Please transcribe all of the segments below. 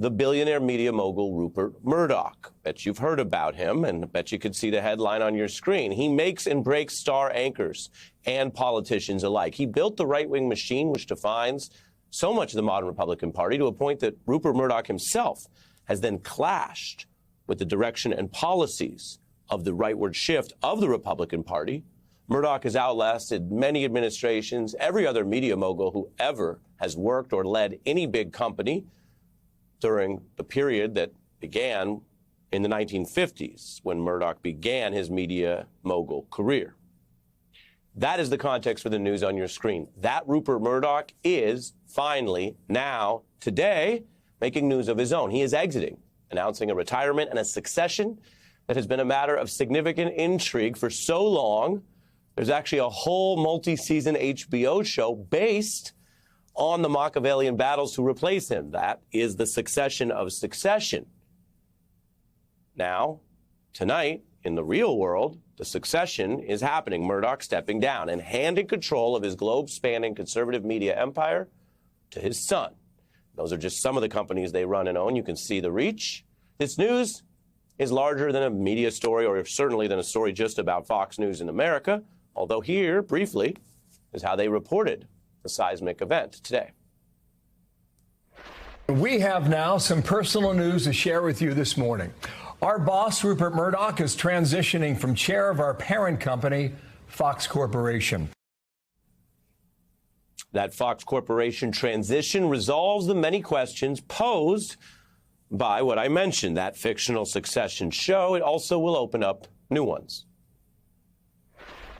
the billionaire media mogul Rupert Murdoch. Bet you've heard about him, and bet you could see the headline on your screen. He makes and breaks star anchors and politicians alike. He built the right-wing machine which defines so much of the modern Republican Party, to a point that Rupert Murdoch himself has then clashed with the direction and policies of the rightward shift of the Republican Party. Murdoch has outlasted many administrations, every other media mogul who ever has worked or led any big company during the period that began in the 1950s, when Murdoch began his media mogul career. That is the context for the news on your screen. That Rupert Murdoch is finally, now, today, making news of his own. He is exiting, announcing a retirement and a succession that has been a matter of significant intrigue for so long. There's actually a whole multi-season HBO show based on the Machiavellian battles to replace him. That is the succession of succession. Now, tonight, in the real world, the succession is happening. Murdoch stepping down and handing control of his globe-spanning conservative media empire to his son. Those are just some of the companies they run and own. You can see the reach. This news is larger than a media story, or certainly than a story just about Fox News in America, although here, briefly, is how they reported the seismic event today. We have now some personal news to share with you this morning. Our boss, Rupert Murdoch, is transitioning from chair of our parent company, Fox Corporation. That Fox Corporation transition resolves the many questions posed by what I mentioned, that fictional succession show. It also will open up new ones.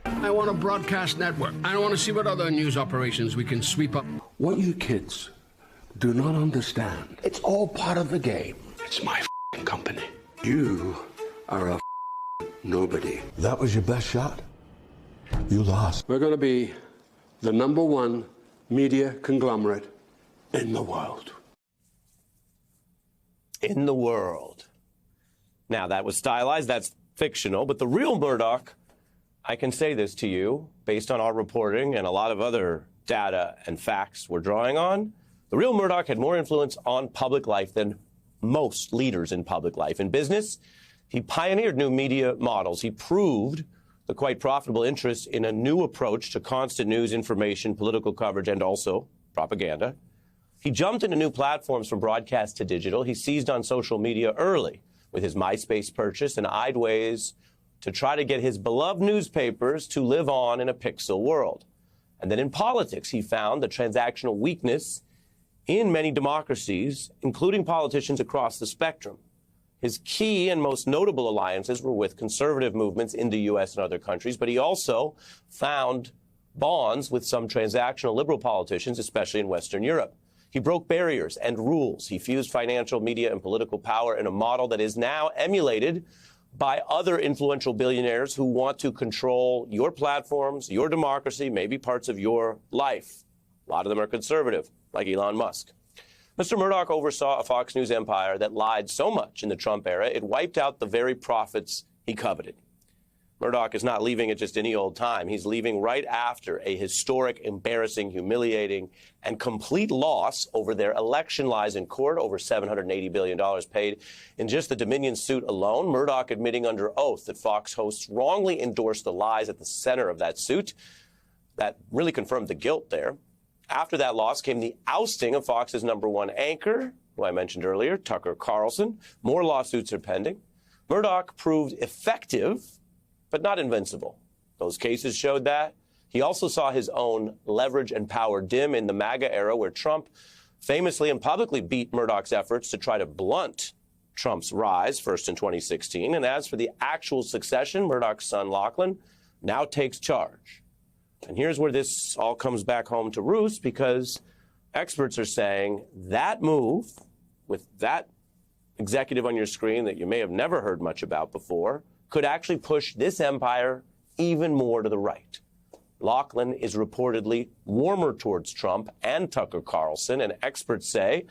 I want a broadcast network. I want to see what other news operations we can sweep up. What you kids do not understand, it's all part of the game. It's my company. You are a nobody. That was your best shot. You lost. We're going to be the #1 media conglomerate in the world. In the world. Now, that was stylized. That's fictional. But the real Murdoch, I can say this to you, based on our reporting and a lot of other data and facts we're drawing on, the real Murdoch had more influence on public life than most leaders in public life. In business, he pioneered new media models. He proved the quite profitable interest in a new approach to constant news, information, political coverage, and also propaganda. He jumped into new platforms from broadcast to digital. He seized on social media early with his MySpace purchase and eyed ways to try to get his beloved newspapers to live on in a pixel world. And then in politics, he found the transactional weakness in many democracies, including politicians across the spectrum. His key and most notable alliances were with conservative movements in the U.S. and other countries, but he also found bonds with some transactional liberal politicians, especially in Western Europe. He broke barriers and rules. He fused financial, media, and political power in a model that is now emulated by other influential billionaires who want to control your platforms, your democracy, maybe parts of your life. A lot of them are conservative, like Elon Musk. Mr. Murdoch oversaw a Fox News empire that lied so much in the Trump era, it wiped out the very profits he coveted. Murdoch is not leaving at just any old time. He's leaving right after a historic, embarrassing, humiliating, and complete loss over their election lies in court, over $780 billion paid in just the Dominion suit alone. Murdoch admitting under oath that Fox hosts wrongly endorsed the lies at the center of that suit. That really confirmed the guilt there. After that loss came the ousting of Fox's #1 anchor, who I mentioned earlier, Tucker Carlson. More lawsuits are pending. Murdoch proved effective, but not invincible. Those cases showed that. He also saw his own leverage and power dim in the MAGA era, where Trump famously and publicly beat Murdoch's efforts to try to blunt Trump's rise, first in 2016. And as for the actual succession, Murdoch's son, Lachlan, now takes charge. And here's where this all comes back home to roost, because experts are saying that move, with that executive on your screen that you may have never heard much about before, could actually push this empire even more to the right. Lachlan is reportedly warmer towards Trump and Tucker Carlson, and experts say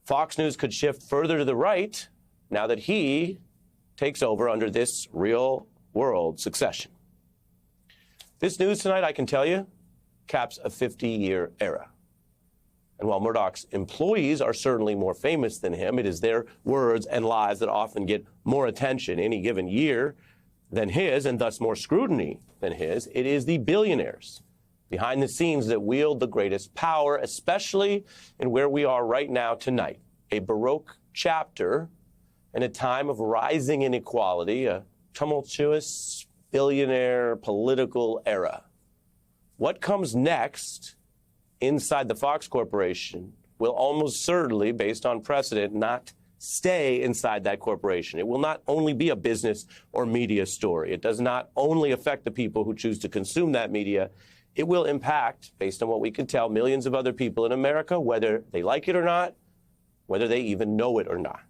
Fox News could shift further to the right now that he takes over under this real-world succession. This news tonight, I can tell you, caps a 50-year era. And while Murdoch's employees are certainly more famous than him, it is their words and lies that often get more attention any given year than his, and thus more scrutiny than his. It is the billionaires behind the scenes that wield the greatest power, especially in where we are right now tonight, a Baroque chapter in a time of rising inequality, a tumultuous billionaire political era. What comes next inside the Fox Corporation will almost certainly, based on precedent, not stay inside that corporation. It will not only be a business or media story. It does not only affect the people who choose to consume that media. It will impact, based on what we can tell, millions of other people in America, whether they like it or not, whether they even know it or not.